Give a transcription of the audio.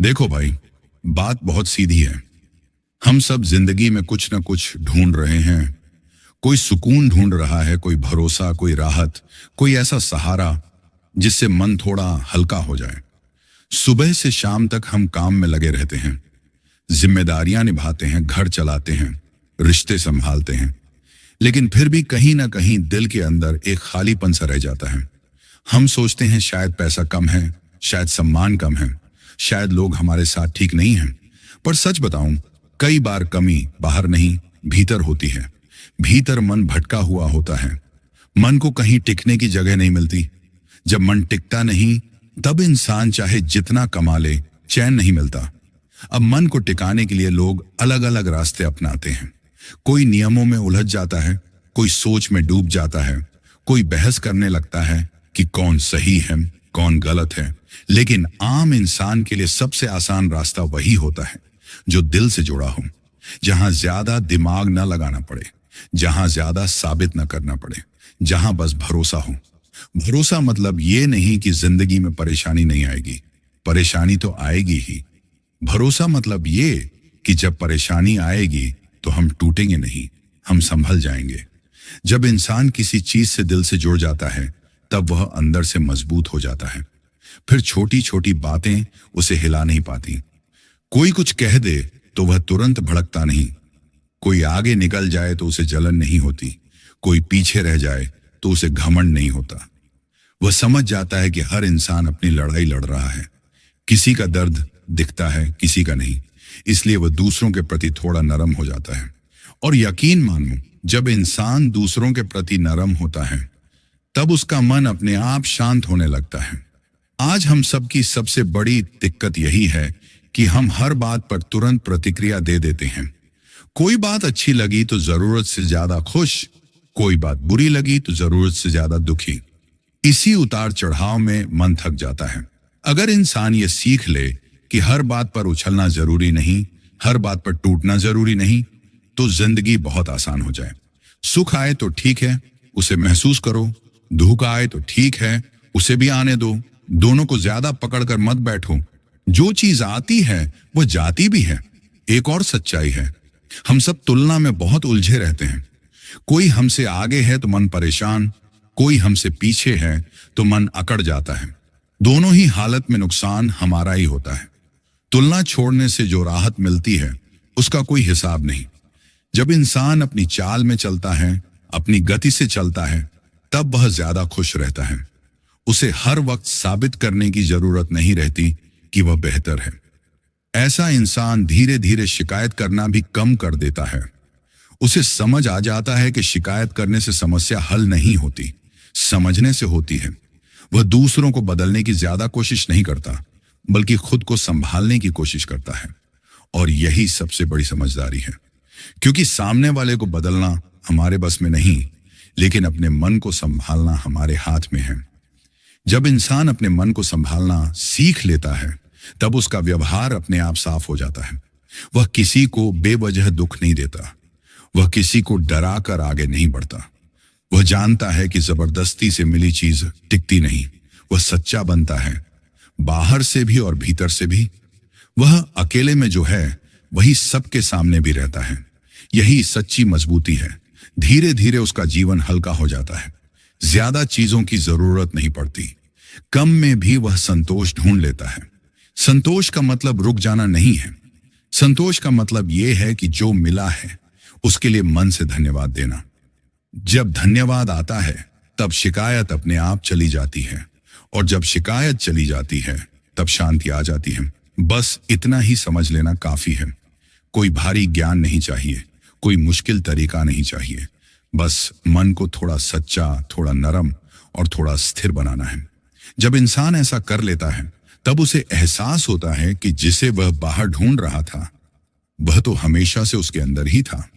देखो भाई, बात बहुत सीधी है। हम सब जिंदगी में कुछ न कुछ ढूंढ रहे हैं। कोई सुकून ढूंढ रहा है, कोई भरोसा, कोई राहत, कोई ऐसा सहारा जिससे मन थोड़ा हल्का हो जाए। सुबह से शाम तक हम काम में लगे रहते हैं, जिम्मेदारियां निभाते हैं, घर चलाते हैं, रिश्ते संभालते हैं, लेकिन फिर भी कहीं ना कहीं दिल के अंदर एक खालीपन सा रह जाता है। हम सोचते हैं शायद पैसा कम है, शायद सम्मान कम है, शायद लोग हमारे साथ ठीक नहीं हैं। पर सच बताऊं, कई बार कमी बाहर नहीं, भीतर होती है। भीतर मन भटका हुआ होता है। मन को कहीं टिकने की जगह नहीं मिलती। जब मन टिकता नहीं, तब इंसान चाहे जितना कमा ले, चैन नहीं मिलता। अब मन को टिकाने के लिए लोग अलग अलग रास्ते अपनाते हैं। कोई नियमों में उलझ जाता है, कोई सोच में डूब जाता है, कोई बहस करने लगता है कि कौन सही है, कौन गलत है। लेकिन आम इंसान के लिए सबसे आसान रास्ता वही होता है जो दिल से जुड़ा हो, जहां ज्यादा दिमाग न लगाना पड़े, जहां ज्यादा साबित न करना पड़े, जहां बस भरोसा हो। भरोसा मतलब ये नहीं कि जिंदगी में परेशानी नहीं आएगी, परेशानी तो आएगी ही। भरोसा मतलब ये कि जब परेशानी आएगी तो हम टूटेंगे नहीं, हम संभल जाएंगे। जब इंसान किसी चीज से दिल से जुड़ जाता है, तब वह अंदर से मजबूत हो जाता है। फिर छोटी छोटी बातें उसे हिला नहीं पाती। कोई कुछ कह दे तो वह तुरंत भड़कता नहीं। कोई आगे निकल जाए तो उसे जलन नहीं होती। कोई पीछे रह जाए तो उसे घमंड नहीं होता। वह समझ जाता है कि हर इंसान अपनी लड़ाई लड़ रहा है। किसी का दर्द दिखता है, किसी का नहीं। इसलिए वह दूसरों के प्रति थोड़ा नरम हो जाता है। और यकीन मानो, जब इंसान दूसरों के प्रति नरम होता है, तब उसका मन अपने आप शांत होने लगता है। आज हम सबकी सबसे बड़ी दिक्कत यही है कि हम हर बात पर तुरंत प्रतिक्रिया दे देते हैं। कोई बात अच्छी लगी तो जरूरत से ज्यादा खुश, कोई बात बुरी लगी तो जरूरत से ज्यादा दुखी। इसी उतार चढ़ाव में मन थक जाता है। अगर इंसान ये सीख ले कि हर बात पर उछलना जरूरी नहीं, हर बात पर टूटना जरूरी नहीं, तो जिंदगी बहुत आसान हो जाए। सुख आए तो ठीक है, उसे महसूस करो। दुख आए तो ठीक है, उसे भी आने दो। दोनों को ज्यादा पकड़कर मत बैठो। जो चीज आती है वो जाती भी है। एक और सच्चाई है, हम सब तुलना में बहुत उलझे रहते हैं। कोई हमसे आगे है तो मन परेशान, कोई हमसे पीछे है तो मन अकड़ जाता है। दोनों ही हालत में नुकसान हमारा ही होता है। तुलना छोड़ने से जो राहत मिलती है, उसका कोई हिसाब नहीं। जब इंसान अपनी चाल में चलता है, अपनी गति से चलता है, तब वह ज्यादा खुश रहता है। उसे हर वक्त साबित करने की जरूरत नहीं रहती कि वह बेहतर है। ऐसा इंसान धीरे धीरे शिकायत करना भी कम कर देता है। उसे समझ आ जाता है कि शिकायत करने से समस्या हल नहीं होती, समझने से होती है। वह दूसरों को बदलने की ज्यादा कोशिश नहीं करता, बल्कि खुद को संभालने की कोशिश करता है। और यही सबसे बड़ी समझदारी है, क्योंकि सामने वाले को बदलना हमारे बस में नहीं, लेकिन अपने मन को संभालना हमारे हाथ में है। जब इंसान अपने मन को संभालना सीख लेता है, तब उसका व्यवहार अपने आप साफ हो जाता है। वह किसी को बेवजह दुख नहीं देता, वह किसी को डरा कर आगे नहीं बढ़ता। वह जानता है कि जबरदस्ती से मिली चीज टिकती नहीं। वह सच्चा बनता है, बाहर से भी और भीतर से भी। वह अकेले में जो है, वही सबके सामने भी रहता है। यही सच्ची मजबूती है। धीरे धीरे उसका जीवन हल्का हो जाता है। ज्यादा चीजों की जरूरत नहीं पड़ती। कम में भी वह संतोष ढूंढ लेता है। संतोष का मतलब रुक जाना नहीं है। संतोष का मतलब यह है कि जो मिला है उसके लिए मन से धन्यवाद देना। जब धन्यवाद आता है, तब शिकायत अपने आप चली जाती है, और जब शिकायत चली जाती है, तब शांति आ जाती है। बस इतना ही समझ लेना काफी है। कोई भारी ज्ञान नहीं चाहिए, कोई मुश्किल तरीका नहीं चाहिए। बस मन को थोड़ा सच्चा, थोड़ा नरम और थोड़ा स्थिर बनाना है। जब इंसान ऐसा कर लेता है, तब उसे एहसास होता है कि जिसे वह बाहर ढूंढ रहा था, वह तो हमेशा से उसके अंदर ही था।